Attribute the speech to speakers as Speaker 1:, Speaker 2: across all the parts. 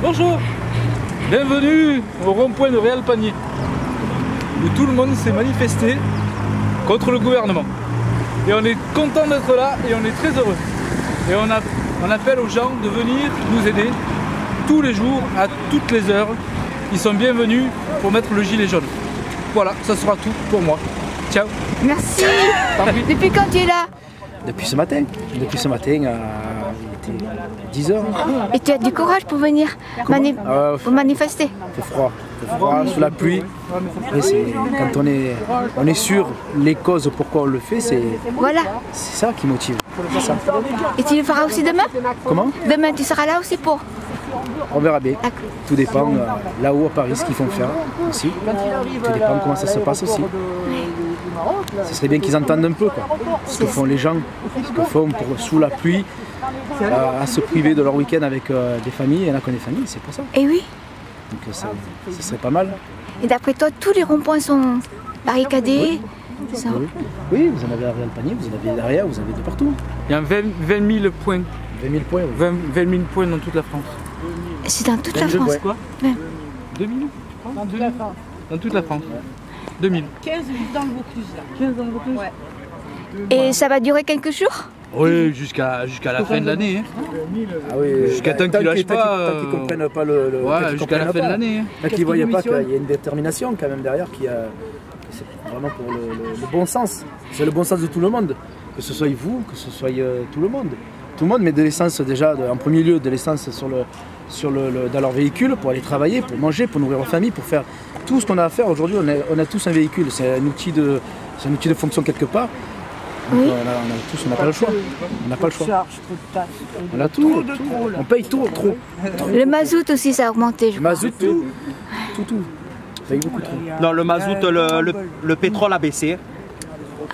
Speaker 1: Bonjour, bienvenue au rond-point de Réal-Panier, où tout le monde s'est manifesté contre le gouvernement. Et on est content d'être là et on est très heureux. Et on appelle aux gens de venir nous aider tous les jours, à toutes les heures. Ils sont bienvenus pour mettre le gilet jaune. Voilà, ça sera tout pour moi. Ciao.
Speaker 2: Merci. Depuis quand tu es là?
Speaker 3: Depuis ce matin. Depuis ce matin, il était 10 h.
Speaker 2: Et tu as du courage pour venir pour manifester?
Speaker 3: Il fait froid, sous la pluie. Mais quand on est sûr les causes pourquoi on le fait, c'est ça qui motive. Ça.
Speaker 2: Et tu le feras aussi demain?
Speaker 3: Comment?
Speaker 2: Demain tu seras là aussi pour?
Speaker 3: On verra bien. Tout dépend là-haut à Paris ce qu'ils font faire aussi. Tout dépend comment ça se passe aussi. Ce serait bien qu'ils entendent un peu ce que font les gens, ce que font sous la pluie, à se priver de leur week-end avec des familles. Il y en a qui ont des familles, c'est pour ça.
Speaker 2: Et oui.
Speaker 3: Donc ça serait pas mal.
Speaker 2: Et d'après toi, tous les ronds-points sont barricadés?
Speaker 3: Oui, vous en avez à Réal-Panier, vous en avez derrière, vous en avez de partout.
Speaker 1: Il y a 20 000 points.
Speaker 3: 20 000 points, oui.
Speaker 1: 20 000 points dans toute la France.
Speaker 2: C'est dans toute la France?
Speaker 1: Quoi? 2000 dans toute la France. 2000.
Speaker 4: 15 dans le Vaucluse là.
Speaker 1: 15 dans le Vaucluse?
Speaker 4: Ouais.
Speaker 2: Et ça va durer quelques jours?
Speaker 1: Oui, jusqu'à la fin de l'année. Hein.
Speaker 3: Ah oui,
Speaker 1: jusqu'à temps qu'ils lâchent pas.
Speaker 3: Tant qu'ils ne comprennent pas le.
Speaker 1: Ouais, jusqu'à la fin de l'année. Hein.
Speaker 3: Tant qu'ils ne voyaient pas qu'il y a une détermination quand même derrière c'est vraiment pour le bon sens. C'est le bon sens de tout le monde. Que ce soit vous, que ce soit tout le monde. Tout le monde met de l'essence déjà, en premier lieu, de l'essence dans leur véhicule pour aller travailler, pour manger, pour nourrir leur famille, pour faire tout ce qu'on a à faire. Aujourd'hui, on a tous un véhicule. C'est un outil de fonction quelque part.
Speaker 2: Oui.
Speaker 3: On n'a pas le choix. On n'a pas le choix. On a tout. On paye tout, trop.
Speaker 2: Le mazout aussi, ça a augmenté, je crois.
Speaker 3: Mazout, tout. On paye beaucoup trop.
Speaker 5: Non, le mazout, le pétrole a baissé.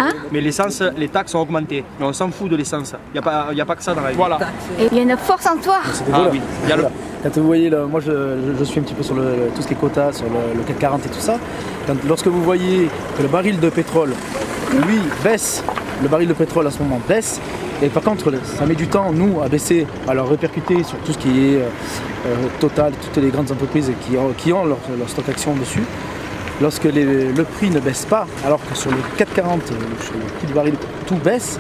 Speaker 2: Hein?
Speaker 5: Mais l'essence, les taxes ont augmenté. Mais on s'en fout de l'essence. Il n'y a pas que ça dans la vie. Voilà.
Speaker 2: Et il y a une force en toi.
Speaker 5: Oui.
Speaker 3: Quand vous voyez, moi je suis un petit peu sur tout ce qui est quota, sur le CAC 40 et tout ça. Lorsque vous voyez que le baril de pétrole, lui, baisse, le baril de pétrole à ce moment baisse, et par contre ça met du temps, nous, à baisser, à leur répercuter sur tout ce qui est Total, toutes les grandes entreprises qui ont leur stock action dessus. Lorsque le prix ne baisse pas, alors que sur le CAC 40, sur le prix du baril, tout baisse,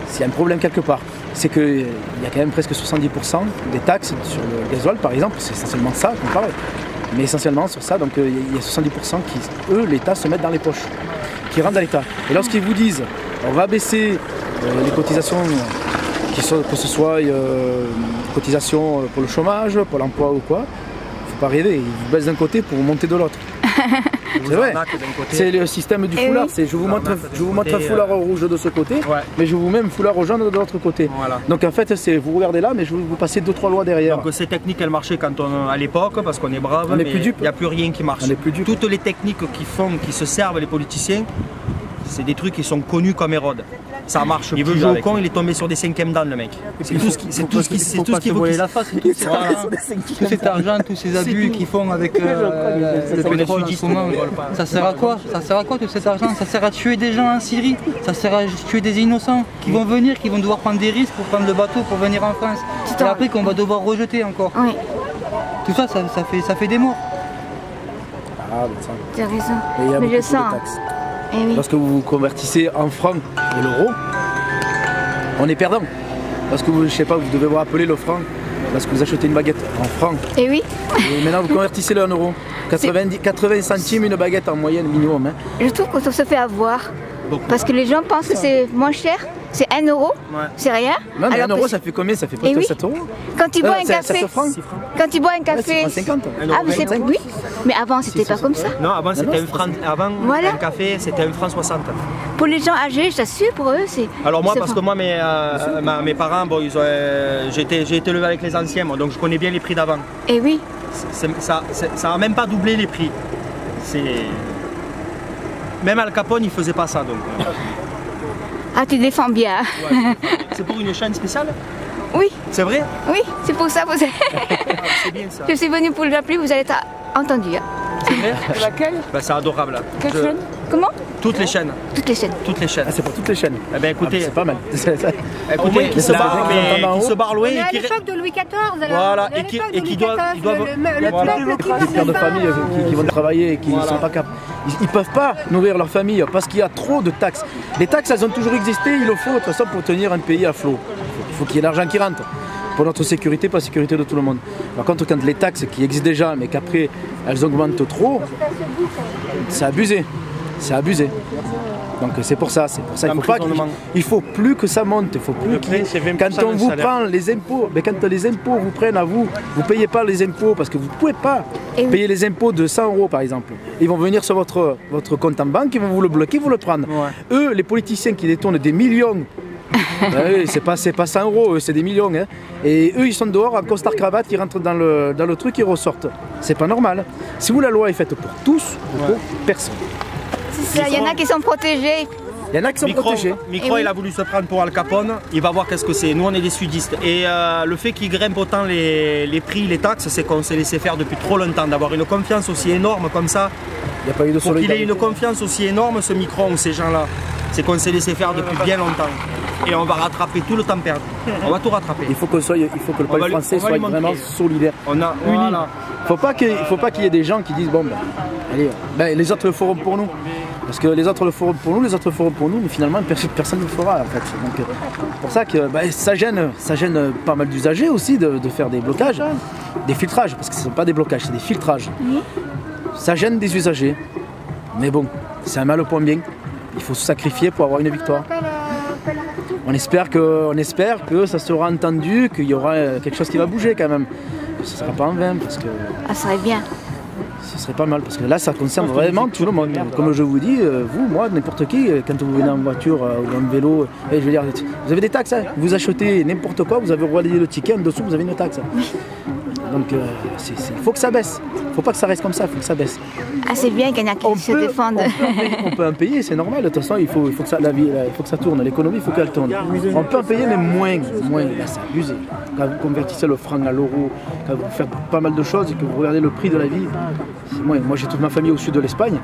Speaker 3: s'il y a un problème quelque part. C'est qu'il y a quand même presque 70% des taxes sur le gasoil, par exemple, c'est essentiellement ça qu'on parle. Mais essentiellement sur ça, donc il y a 70% qui, eux, l'État se mettent dans les poches, qui rentrent dans l'État. Et lorsqu'ils vous disent, on va baisser les cotisations, que ce soit cotisations pour le chômage, pour l'emploi ou quoi, il ne faut pas rêver, ils vous baissent d'un côté pour monter de l'autre. C'est vrai, c'est le système du foulard, je vous montre un foulard rouge de ce côté, mais je vous mets un foulard jaune de l'autre côté. Voilà. Donc en fait, vous regardez là, mais je vous passez 2-3 lois derrière.
Speaker 5: Donc ces techniques, elles marchaient à l'époque, parce qu'on est brave, mais il n'y a plus rien qui marche. Toutes les techniques qui se servent les politiciens, c'est des trucs qui sont connus comme Hérode. Ça marche. Il veut jouer au con, il est tombé sur des 5e dan, le mec. C'est tout ce qu'il veut
Speaker 1: voiler la face. Tout cet argent, tous ces abus qu'ils font avec le pétrole en ce moment. Ça sert à quoi? Ça sert à quoi tout cet argent? Ça sert à tuer des gens en Syrie. Ça sert à tuer des innocents qui vont venir, qui vont devoir prendre des risques pour prendre le bateau pour venir en France. Et après qu'on va devoir rejeter encore.
Speaker 2: Oui.
Speaker 1: Tout ça, ça fait des morts.
Speaker 3: Ah,
Speaker 2: tu as raison. Mais je sens.
Speaker 3: Lorsque vous convertissez en francs et l'euro, on est perdant. Parce que je sais pas, vous devez vous rappeler le franc, parce que vous achetez une baguette en francs.
Speaker 2: Et oui.
Speaker 3: Et maintenant vous convertissez-le en euros. 80 centimes une baguette en moyenne minimum. Hein.
Speaker 2: Je trouve qu'on se fait avoir. Parce que les gens pensent que c'est moins cher. C'est 1 euro, c'est rien.
Speaker 3: Non, mais 1 euro, ça fait combien? Ça fait presque 7 euros.
Speaker 2: Quand tu bois un café, quand tu bois un café,
Speaker 3: c'est 50.
Speaker 2: Ah, oui, mais avant c'était pas comme ça.
Speaker 5: Non, avant c'était un franc. Avant un café, c'était 1 franc 60.
Speaker 2: Pour les gens âgés, je t'assure, pour eux, c'est.
Speaker 5: Alors moi, parce que moi, mes parents, bon, j'ai été élevé avec les anciens, moi, donc je connais bien les prix d'avant.
Speaker 2: Et oui.
Speaker 5: Ça n'a même pas doublé les prix. Même Al Capone, il faisait pas ça, donc.
Speaker 2: Ah, tu défends bien.
Speaker 5: C'est pour une chaîne spéciale?
Speaker 2: Oui.
Speaker 5: C'est vrai?
Speaker 2: Oui, c'est pour ça.
Speaker 5: C'est bien ça.
Speaker 2: Je suis venue pour l'appeler, vous allez être entendu.
Speaker 5: C'est vrai?
Speaker 4: Laquelle?
Speaker 5: C'est adorable.
Speaker 4: Quelle chaîne?
Speaker 2: Comment?
Speaker 5: Toutes les chaînes.
Speaker 2: Toutes les chaînes.
Speaker 5: Toutes les chaînes.
Speaker 3: Ah, c'est pour toutes les chaînes.
Speaker 5: Eh ben écoutez,
Speaker 3: c'est pas mal.
Speaker 5: Écoutez, qui se barre loin.
Speaker 4: On est à l'époque de Louis XIV.
Speaker 5: Voilà, et qui doivent.
Speaker 3: Des pères de famille qui vont travailler et qui ne sont pas capables. Ils ne peuvent pas nourrir leur famille parce qu'il y a trop de taxes. Les taxes, elles ont toujours existé, il le faut de toute façon pour tenir un pays à flot. Il faut qu'il y ait l'argent qui rentre. Pour notre sécurité, pour la sécurité de tout le monde. Par contre, quand les taxes qui existent déjà, mais qu'après elles augmentent trop, c'est abusé. C'est abusé. Donc c'est pour ça, il faut plus que ça monte, il faut plus quand on vous prend les impôts, mais quand les impôts vous prennent à vous, vous ne payez pas les impôts parce que vous ne pouvez pas payer les impôts de 100 € par exemple. Ils vont venir sur votre compte en banque, ils vont vous le bloquer, vous le prendre. Ouais. Eux, les politiciens qui détournent des millions, c'est pas 100 €, c'est des millions. Hein. Et eux, ils sont dehors en costard cravate, ils rentrent dans le truc, ils ressortent. C'est pas normal. Si vous, la loi est faite pour tous, pour personne.
Speaker 2: Il y en a qui sont protégés.
Speaker 3: Il y en a qui sont protégés.
Speaker 5: Micro, il a voulu se prendre pour Al Capone, il va voir qu'est-ce que c'est. Nous, on est des sudistes. Et le fait qu'il grimpe autant les prix, les taxes, c'est qu'on s'est laissé faire depuis trop longtemps. D'avoir une confiance aussi énorme comme ça.
Speaker 3: Il n'y a pas eu de
Speaker 5: pour qu'il ait une confiance aussi énorme, ce Micron ou ces gens-là, c'est qu'on s'est laissé faire depuis bien longtemps. Et on va rattraper tout le temps perdu. On va tout rattraper.
Speaker 3: Il faut que le peuple français soit vraiment solidaire.
Speaker 5: On a,
Speaker 3: uni. Voilà. Il ne faut pas qu'il y ait des gens qui disent bon, allez, les autres le feront pour nous. Parce que les autres le feront pour nous, mais finalement personne ne le fera en fait. Donc c'est pour ça que ça gêne pas mal d'usagers aussi de faire des blocages, des filtrages, parce que ce ne sont pas des blocages, c'est des filtrages. Ça gêne des usagers, mais bon, c'est un mal au point bien. Il faut se sacrifier pour avoir une victoire. On espère que ça sera entendu, qu'il y aura quelque chose qui va bouger quand même. Ce ne sera pas en vain parce que.
Speaker 2: Ah, ça serait bien.
Speaker 3: Ce serait pas mal parce que là ça concerne vraiment tout le monde. Comme je vous dis, vous, moi, n'importe qui, quand vous venez en voiture ou en vélo, je veux dire, vous avez des taxes, hein. Vous achetez n'importe quoi, vous avez relayé le ticket, en dessous vous avez une taxe. Donc il faut que ça baisse. Il ne faut pas que ça reste comme ça, il faut que ça baisse.
Speaker 2: Ah, c'est bien qu'il y en a qui se défendent.
Speaker 3: On peut en payer, c'est normal. De toute façon, il faut que ça tourne. L'économie, il faut qu'elle tourne. On peut en payer, mais moins. Là, c'est abusé. Quand vous convertissez le franc à l'euro, quand vous faites pas mal de choses et que vous regardez le prix de la vie, c'est moins. Moi, j'ai toute ma famille au sud de l'Espagne.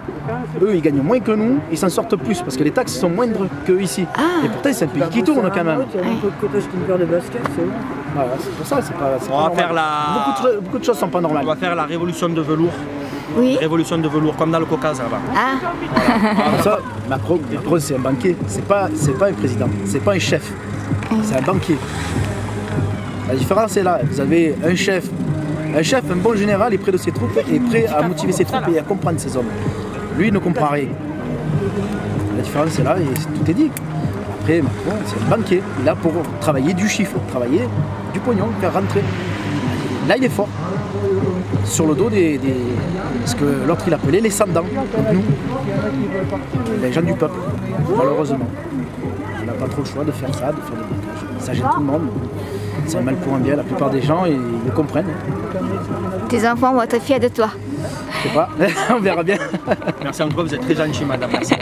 Speaker 3: Eux, ils gagnent moins que nous, ils s'en sortent plus parce que les taxes sont moindres qu'ici. Et pourtant, c'est un pays qui tourne quand même. Voilà, c'est pour ça, c'est pas normal. Beaucoup de choses sont pas normales.
Speaker 5: On va faire la révolution de velours.
Speaker 2: Oui.
Speaker 5: Révolution de velours, comme dans le Caucase là-bas.
Speaker 2: Ah.
Speaker 3: Ça, Macron, c'est un banquier. C'est pas un président, c'est pas un chef. C'est un banquier. La différence est là. Vous avez un chef, un bon général est près de ses troupes et prêt à motiver ses troupes et à comprendre ses hommes. Lui, il ne comprend rien. La différence est là et tout est dit. Après, Macron, c'est un banquier. Il est là pour travailler du chiffre, travailler du pognon, faire rentrer. Là, il est fort. Sur le dos ce que l'autre il appelait les sans-dents, donc nous, les gens du peuple, malheureusement. On n'a pas trop le choix de faire ça, de faire des blocages. Ça gêne tout le monde. C'est un mal pour un bien, la plupart des gens ils le comprennent.
Speaker 2: Tes enfants vont être fiers de toi.
Speaker 3: Je sais pas, on verra bien.
Speaker 5: Merci encore, vous êtes très gentil, madame. Merci,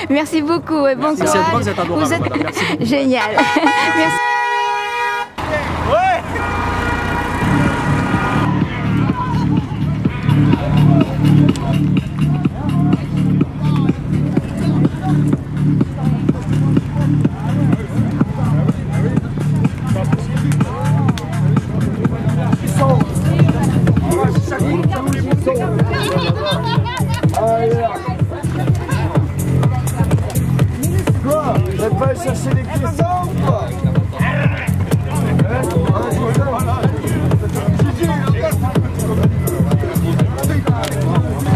Speaker 2: merci beaucoup et bon courage.
Speaker 5: Vous êtes adorable, madame. Merci beaucoup.
Speaker 2: Génial. Merci.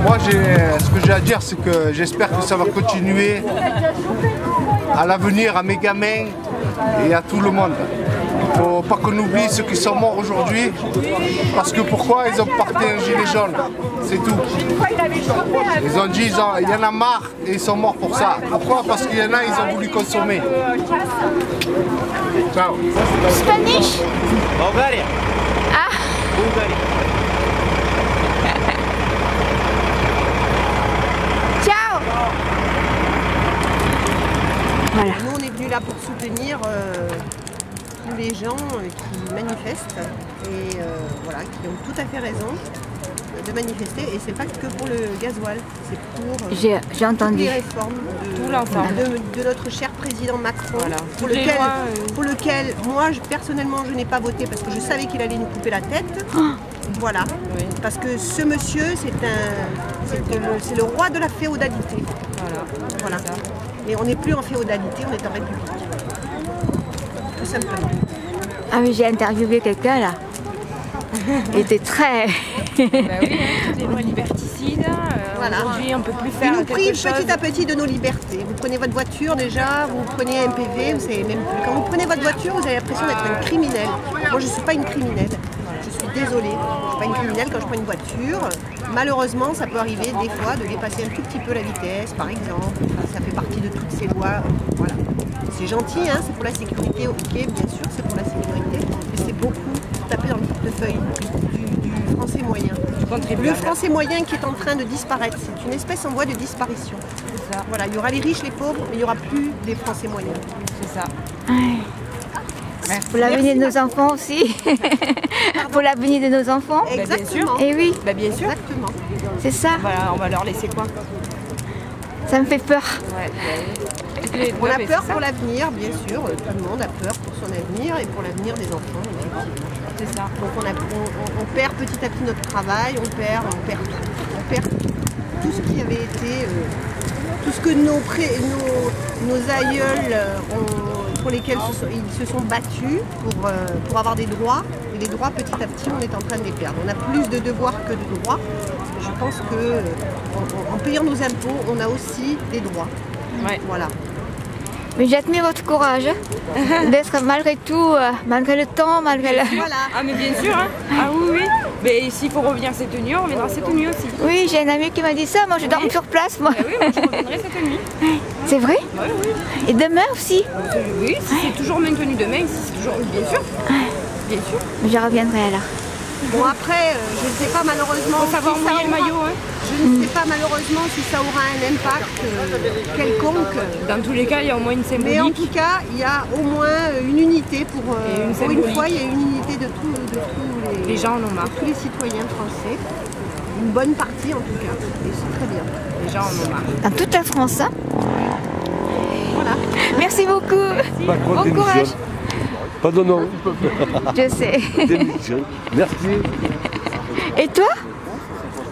Speaker 6: Moi, ce que j'ai à dire, c'est que j'espère que ça va continuer à l'avenir, à mes gamins et à tout le monde. Il ne faut pas qu'on oublie ceux qui sont morts aujourd'hui, parce que pourquoi ils ont porté un gilet jaune, c'est tout. Ils ont dit il y en a marre et ils sont morts pour ça. Pourquoi? Parce qu'il y en a, ils ont voulu consommer. Ciao.
Speaker 2: Spanish?
Speaker 5: Bulgaria.
Speaker 2: Ah.
Speaker 5: Bulgaria.
Speaker 2: Ciao. Voilà.
Speaker 7: Nous, on est venus là pour soutenir tous les gens qui manifestent et voilà, qui ont tout à fait raison. de manifester et c'est pas que pour le gasoil, c'est pour
Speaker 2: j'ai entendu
Speaker 7: toutes les réformes de notre cher président Macron, voilà. pour lequel moi personnellement je n'ai pas voté parce que je savais qu'il allait nous couper la tête. Voilà, oui. Parce que ce monsieur c'est le roi de la féodalité. Voilà. Mais on n'est plus en féodalité, on est en république. Tout simplement.
Speaker 2: Ah mais j'ai interviewé quelqu'un là. Il était très...
Speaker 8: Bah oui, toutes les lois liberticides,
Speaker 7: voilà.
Speaker 8: Aujourd'hui on ne peut plus faire
Speaker 7: quelque chose. Ils nous privent petit à petit de nos libertés. Vous prenez votre voiture déjà, vous prenez un PV, vous savez même plus. Quand vous prenez votre voiture, vous avez l'impression d'être un criminel. Moi je ne suis pas une criminelle, je suis désolée. Je ne suis pas une criminelle quand je prends une voiture. Malheureusement, ça peut arriver des fois de dépasser un tout petit peu la vitesse, par exemple. Ça fait partie de toutes ces lois. Voilà. C'est gentil, hein, c'est pour la sécurité, ok, bien sûr, c'est pour la sécurité, mais c'est beaucoup taper dans le portefeuille du français moyen. Le français moyen qui est en train de disparaître, c'est une espèce en voie de disparition. Ça. Voilà, il y aura les riches, les pauvres, mais il n'y aura plus les français moyens.
Speaker 8: C'est ça.
Speaker 2: Merci. Pour l'avenir de nos enfants aussi. Pour l'avenir de nos enfants.
Speaker 7: Exactement.
Speaker 2: Et oui.
Speaker 8: Bah, bien sûr.
Speaker 7: Exactement.
Speaker 2: C'est ça.
Speaker 8: Voilà, on va leur laisser quoi?
Speaker 2: Ça me fait peur.
Speaker 8: Ouais.
Speaker 7: On a peur pour l'avenir, bien sûr. Tout le monde a peur pour son avenir et pour l'avenir des enfants.
Speaker 8: C'est ça.
Speaker 7: Donc on perd petit à petit notre travail, on perd tout ce qui avait été, tout ce que nos aïeuls pour lesquels ils se sont battus pour avoir des droits. Et les droits, petit à petit, on est en train de les perdre. On a plus de devoirs que de droits. Je pense qu'en payant nos impôts, on a aussi des droits.
Speaker 8: Ouais.
Speaker 7: Voilà.
Speaker 2: Mais j'admire votre courage d'être malgré tout, malgré le temps, malgré le...
Speaker 7: Voilà.
Speaker 8: Ah mais bien sûr, hein. Ah oui, oui. Mais s'il faut revenir cette nuit, on reviendra cette nuit aussi.
Speaker 2: Oui, j'ai un ami qui m'a dit ça, moi je dors sur place, moi.
Speaker 8: Ah oui, moi je reviendrai cette nuit.
Speaker 2: C'est vrai?
Speaker 8: Oui, oui.
Speaker 2: Et demain aussi?
Speaker 8: Oui, si c'est toujours maintenu demain, si c'est toujours... Bien sûr. Bien sûr.
Speaker 2: Je reviendrai alors.
Speaker 7: Bon après, je ne sais pas malheureusement...
Speaker 8: Faut savoir mouiller le maillot, hein.
Speaker 7: Je ne sais pas malheureusement si ça aura un impact quelconque.
Speaker 8: Dans tous les cas, il y a au moins une symbolique.
Speaker 7: Mais en tout cas, il y a au moins une unité pour une fois, il y a une unité de tous
Speaker 8: les gens en ont marre.
Speaker 7: Tous les citoyens français. Une bonne partie en tout cas. Et c'est très bien.
Speaker 8: Les gens en ont marre.
Speaker 2: Dans toute la France, hein.
Speaker 7: Voilà.
Speaker 2: Merci beaucoup. Bon courage.
Speaker 9: Pas de nom.
Speaker 2: Je sais.
Speaker 9: Merci.
Speaker 2: Et toi?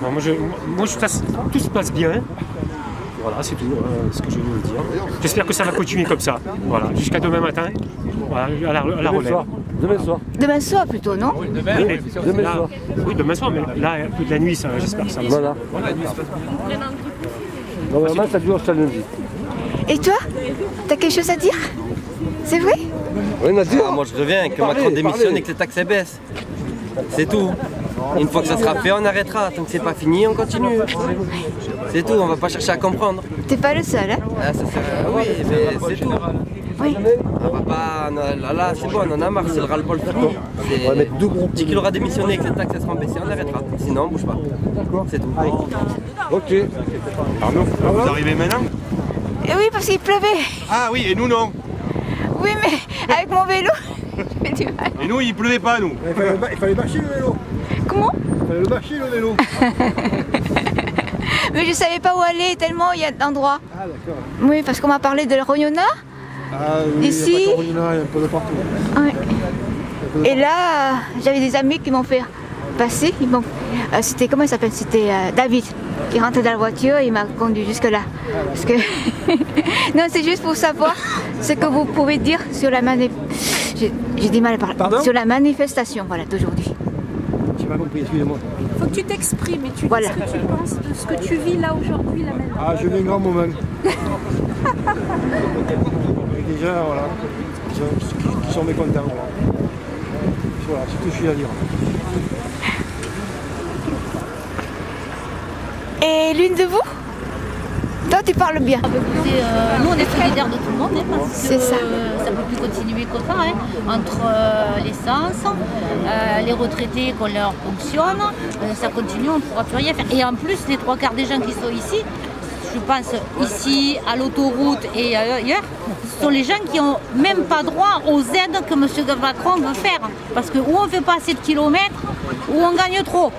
Speaker 10: Moi, tout se passe bien. Voilà, c'est tout ce que je veux dire. J'espère que ça va continuer comme ça. Voilà, jusqu'à demain matin, voilà, à la relève.
Speaker 9: Demain soir.
Speaker 2: Demain soir plutôt, non?
Speaker 10: Oui, demain soir. Oui, demain soir, mais là, toute la nuit, j'espère que ça va.
Speaker 9: Voilà. Normalement, ça dure jusqu'à lundi.
Speaker 2: Et toi? T'as quelque chose à dire? C'est vrai?
Speaker 9: Oui, Nadir.
Speaker 11: Moi, je reviens, que Macron démissionne et que les taxes baissent. C'est tout. Une fois que ça sera fait, on arrêtera. Tant que c'est pas fini, on continue. C'est tout, on va pas chercher à comprendre.
Speaker 2: T'es pas le seul, hein?
Speaker 11: Oui, mais c'est tout.
Speaker 2: Oui.
Speaker 11: On va pas... Là, c'est bon, on en a marre, c'est le ras-le-bol fini. Dès qu'il aura démissionné et que les taxes seront baissées, on arrêtera. Sinon, on bouge pas. C'est tout.
Speaker 9: Ok.
Speaker 10: Arnaud, vous arrivez maintenant?
Speaker 2: Oui, parce qu'il pleuvait.
Speaker 10: Ah oui, et nous non.
Speaker 2: Oui, mais avec mon vélo, j'ai du mal.
Speaker 10: Et nous, il pleuvait pas, nous.
Speaker 9: Il fallait bâcher le vélo.
Speaker 2: Comment?
Speaker 9: Il fallait le bâcher le vélo.
Speaker 2: Mais je savais pas où aller, tellement il y a d'endroits.
Speaker 9: Ah d'accord.
Speaker 2: Oui, parce qu'on m'a parlé de la Rognona.
Speaker 9: Ah oui, ici. Il y a pas de Rognona, il y a un peu de partout.
Speaker 2: Oui. Et là, j'avais des amis qui m'ont fait passer. C'était, comment il s'appelle? C'était David qui rentrait dans la voiture et il m'a conduit jusque là. Parce que non, c'est juste pour savoir ce que vous pouvez dire sur la j'ai du mal à parler.
Speaker 9: Pardon?
Speaker 2: Sur la manifestation, voilà, d'aujourd'hui.
Speaker 9: J'ai pas compris, excusez-moi.
Speaker 12: Faut que tu t'exprimes et tu dis ce que tu penses de ce que tu vis là aujourd'hui, là maintenant.
Speaker 9: Ah, je vis un grand moment. Et déjà, voilà, qui sont mécontents. Voilà, c'est tout ce que j'ai à dire.
Speaker 2: Et l'une de vous? Toi, tu parles bien.
Speaker 13: Nous, on est solidaires de tout le monde, hein, parce que
Speaker 2: c'est ça.
Speaker 13: Ça ne peut plus continuer comme ça, hein, entre l'essence, les retraités qu'on leur fonctionne, ça continue, on ne pourra plus rien faire. Et en plus, les trois quarts des gens qui sont ici, je pense ici, à l'autoroute et ailleurs, ce sont les gens qui n'ont même pas droit aux aides que M. Macron veut faire. Parce que ou on ne fait pas assez de kilomètres, ou on gagne trop.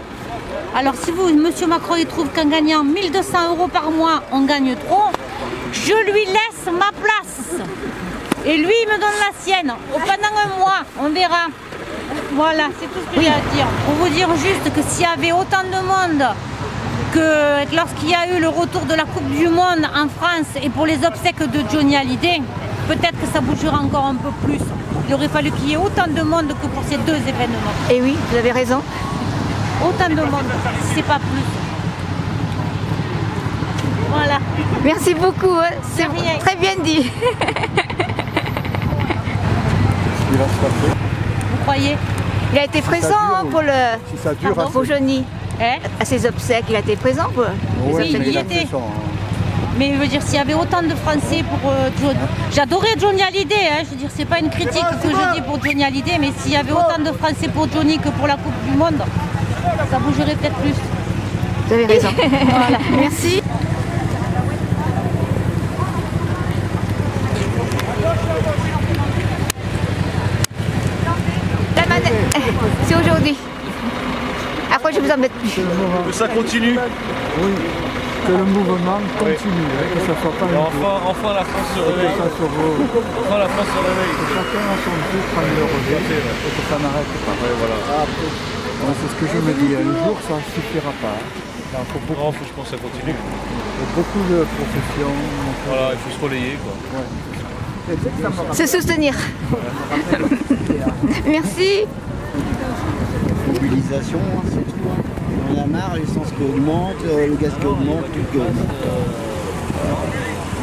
Speaker 13: Alors si vous, M. Macron, il trouve qu'en gagnant 1 200 € par mois, on gagne trop, je lui laisse ma place. Et lui, il me donne la sienne. Pendant un mois, on verra. Voilà, c'est tout ce que j'ai à dire. Pour vous dire juste que s'il y avait autant de monde que lorsqu'il y a eu le retour de la Coupe du Monde en France et pour les obsèques de Johnny Hallyday, peut-être que ça bougera encore un peu plus. Il aurait fallu qu'il y ait autant de monde que pour ces 2 événements.
Speaker 2: Et oui, vous avez raison.
Speaker 13: Autant de monde, si c'est pas plus. Voilà.
Speaker 2: Merci beaucoup, c'est très bien dit.
Speaker 13: Vous croyez?
Speaker 2: Il a été présent pour le pour Johnny. À ses obsèques, il a été présent pour
Speaker 13: oui, il y était. Mais je veux dire, s'il y avait autant de Français pour Johnny... J'adorais Johnny Hallyday, hein, je veux dire, c'est pas une critique que je dis pour Johnny Hallyday, mais s'il y avait autant de Français pour Johnny que pour la Coupe du Monde, ça bougerait peut-être plus.
Speaker 2: Vous avez raison. Voilà. Merci. La manette, c'est aujourd'hui. Après, je vous embête plus.
Speaker 9: Que ça continue.
Speaker 14: Oui, que le mouvement continue, que ça soit pas
Speaker 9: enfin la France se réveille. Enfin la France se réveille.
Speaker 14: Que chacun a son tour prenne le relais et que ça n'arrête pas.
Speaker 9: Ouais, voilà.
Speaker 14: C'est ce que je me dis, un jour ça ne suffira pas.
Speaker 9: Non, je pense que ça continue.
Speaker 14: Il y a beaucoup de professions.
Speaker 9: Voilà, il faut se relayer quoi.
Speaker 14: Ouais.
Speaker 2: Se soutenir. Merci.
Speaker 15: Mobilisation, c'est tout. On en a marre, l'essence qui augmente, le gaz qui augmente, tout qui augmente.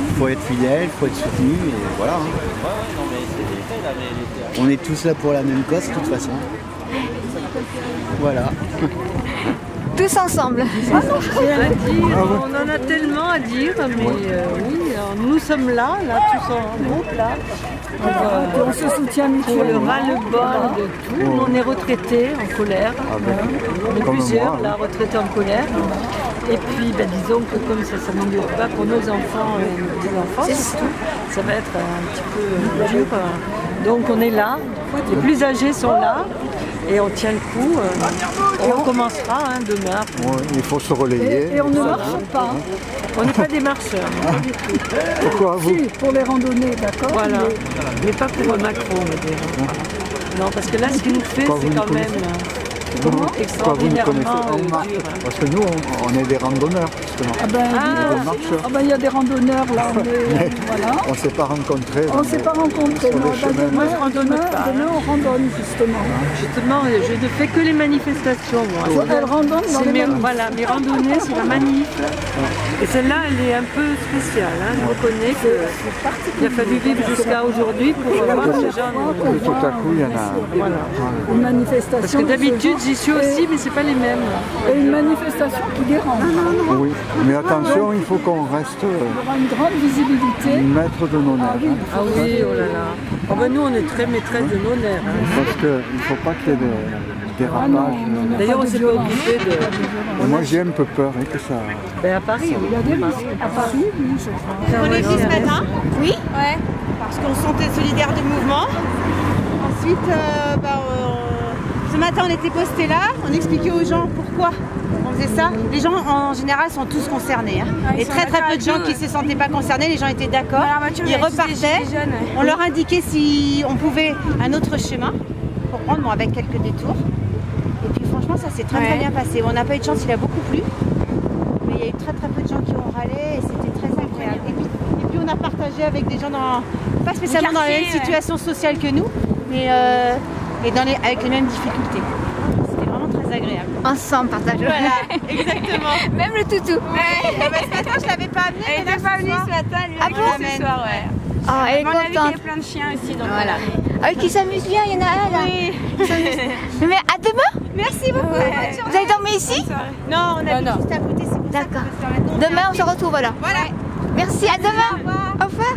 Speaker 15: Il faut être fidèle, il faut être soutenu, et voilà. On est tous là pour la même cause, de toute façon. Voilà.
Speaker 2: Tous ensemble.
Speaker 16: On en a tellement à dire, mais oui, nous sommes là, tous en groupe, là. On se soutient mutuellement. Pour le ras-le-bol de tout. On est retraités en colère. On est plusieurs là, retraités en colère. Et puis, disons que comme ça ne m'endure pas pour nos enfants et nos petits-enfants, surtout, ça va être un petit peu dur. Donc on est là, les plus âgés sont là. Et on tient le coup, et on commencera demain.
Speaker 14: Ouais, il faut se relayer.
Speaker 16: Et on ne marche pas. On n'est pas des marcheurs, pas du tout.
Speaker 14: Pourquoi vous?
Speaker 16: Si, pour les randonnées, d'accord. Voilà, mais pas pour Macron, on va dire. Non, parce que là, ce qu'il nous fait, c'est quand même extraordinairement dur.
Speaker 14: Parce que nous, on est des randonneurs, justement.
Speaker 16: Il y a des randonneurs, là, voilà.
Speaker 14: On ne s'est pas rencontrés.
Speaker 16: On ne s'est pas rencontrés, non. Moi, je randonne pas. Demain, on randonne, justement. Justement, je ne fais que les manifestations, moi. Elle randonne dans les manifs. Voilà, mes randonnées, c'est la manif. Et celle-là, elle est un peu spéciale. Je reconnais qu'il a fallu vivre jusqu'à aujourd'hui pour voir ces gens.
Speaker 14: Tout à coup, il y en a...
Speaker 16: Voilà. Une manifestation. Parce que d'habitude, j'y suis aussi, mais ce n'est pas les mêmes. Et une manifestation qui dérange.
Speaker 14: Oui, mais attention, il faut qu'on reste...
Speaker 16: Il y aura une grande visibilité.
Speaker 14: Maître de nos nerfs.
Speaker 16: Ah oui, oh là là. Nous, on est très maîtresse de nos nerfs.
Speaker 14: Parce qu'il ne faut pas qu'il y ait des dérapages.
Speaker 16: D'ailleurs, on s'est pas occupé de...
Speaker 14: Moi, j'ai un peu peur que ça...
Speaker 16: À Paris, il y a des masques. À Paris, oui, je crois.
Speaker 7: On est ici ce matin.
Speaker 2: Oui.
Speaker 7: Ouais. Parce qu'on se sentait solidaires du mouvement. Ensuite, ce matin, on était postés là. On expliquait aux gens pourquoi on faisait ça. Les gens, en général, sont tous concernés. Et très peu de gens qui ne se sentaient pas concernés. Les gens étaient d'accord. Ils repartaient. On leur indiquait si on pouvait un autre chemin pour prendre, avec quelques détours. Et puis franchement, ça s'est très bien passé. On n'a pas eu de chance, il a beaucoup plu. Mais il y a eu très peu de gens qui ont râlé et c'était très agréable. Et puis on a partagé avec des gens pas spécialement dans la même situation sociale que nous, mais avec les mêmes difficultés. C'était vraiment très agréable.
Speaker 2: Ensemble, partager.
Speaker 7: Voilà, exactement.
Speaker 2: Même le toutou.
Speaker 7: Ce matin, je ne l'avais pas amené.
Speaker 8: Elle n'était pas venue ce matin, lui, ce soir, ouais.
Speaker 2: Oh, elle est contente.
Speaker 8: On a vu qu'il y avait plein de chiens aussi, donc voilà.
Speaker 2: Qui s'amusent bien, il y en a un là.
Speaker 8: Oui.
Speaker 2: Mais à demain.
Speaker 7: Merci beaucoup.
Speaker 2: Vous avez dormi ici?
Speaker 7: Non, on a juste à côté.
Speaker 2: D'accord. Demain, on se retrouve alors.
Speaker 7: Voilà.
Speaker 2: Merci, à demain. Au revoir.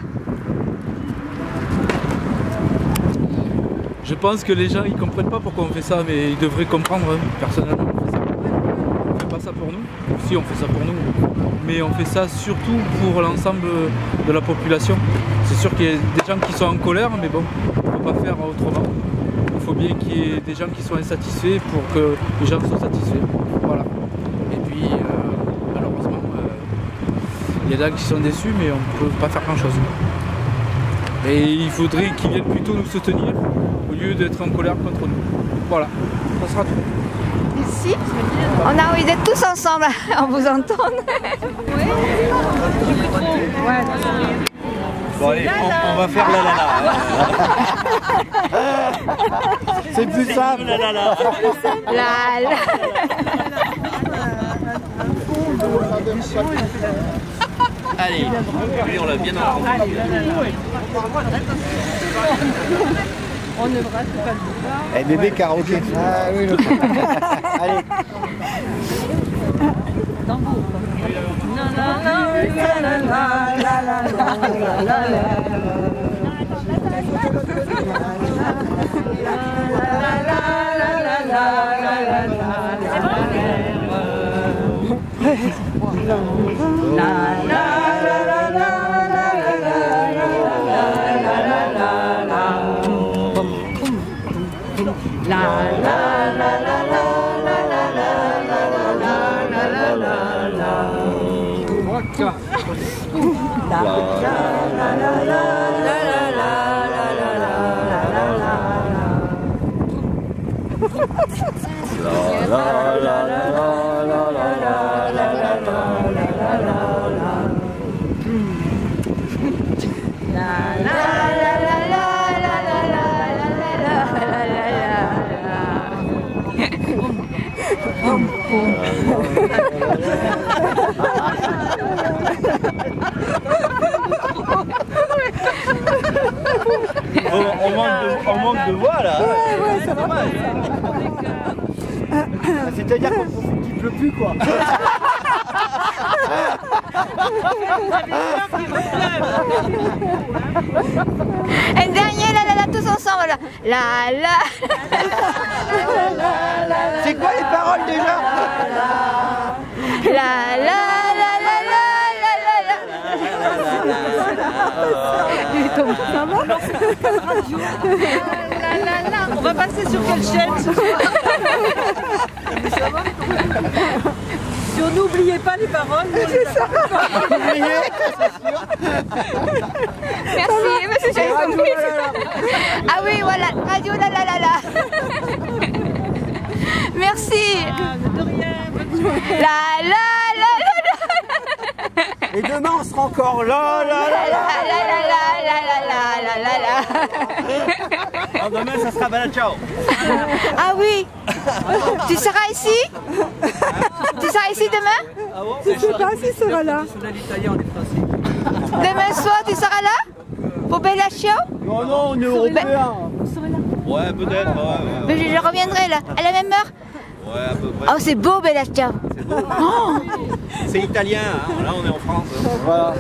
Speaker 1: Je pense que les gens ils comprennent pas pourquoi on fait ça, mais ils devraient comprendre. Personnellement, on fait ça. On fait pas ça pour nous. Si, on fait ça pour nous, mais on fait ça surtout pour l'ensemble de la population. C'est sûr qu'il y a des gens qui sont en colère, mais bon, on ne peut pas faire autrement. Il faut bien qu'il y ait des gens qui soient insatisfaits pour que les gens soient satisfaits. Voilà. Il y en a qui sont déçus, mais on ne peut pas faire grand chose. Et il faudrait qu'ils viennent plutôt nous soutenir au lieu d'être en colère contre nous. Voilà, ça sera tout.
Speaker 2: Ici, on a envie d'être tous ensemble, on vous entend.
Speaker 5: Bon allez, on va faire la la la.
Speaker 15: C'est plus simple.
Speaker 5: La la la. Allez, lui on l'a bien entendu.
Speaker 16: On ne rate pas le boulevard.
Speaker 15: Eh bébé karaoké. Ah oui, le... Allez.
Speaker 16: Tambour. La la la la la la la
Speaker 5: On manque de voix là.
Speaker 16: Ouais, ça va.
Speaker 15: C'est-à-dire qu'il pleut plus quoi.
Speaker 2: Un dernier la la la tous ensemble là. La la.
Speaker 15: C'est quoi les paroles déjà?
Speaker 2: La la la la la la la.
Speaker 16: Ça va? On va passer sur quelle chaîne ce soir? Si on n'oubliait pas les paroles, c'est ça.
Speaker 2: Merci, monsieur, j'avais compris. Ah oui, voilà, radio la la la la. Merci.
Speaker 16: De rien.
Speaker 2: La la la la la.
Speaker 15: Et demain on sera encore là là là là
Speaker 2: la la la la la.
Speaker 5: Demain ça sera bala ciao.
Speaker 2: Ah oui. Tu seras ici? Tu seras ici demain?
Speaker 16: Je ne sais pas s'il sera là.
Speaker 2: Demain soir, tu seras là? Pour Bella Ciao?
Speaker 15: Non, non, on est européens.
Speaker 5: Ouais, peut-être. Ouais.
Speaker 2: Mais je reviendrai là, à la même heure.
Speaker 5: Ouais, à peu près.
Speaker 2: Oh, c'est beau Bella Ciao. Oh.
Speaker 5: C'est italien, hein. Là on est en France.
Speaker 15: Voilà.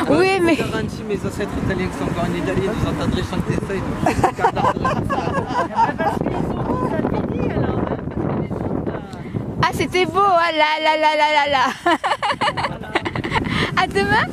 Speaker 2: Oui, mais...
Speaker 17: Garantis, mes ancêtres italiens qui sont encore en Italie, vous entendrez chanter ça.
Speaker 2: Ah, c'était beau, hein. La la la la la la. À demain.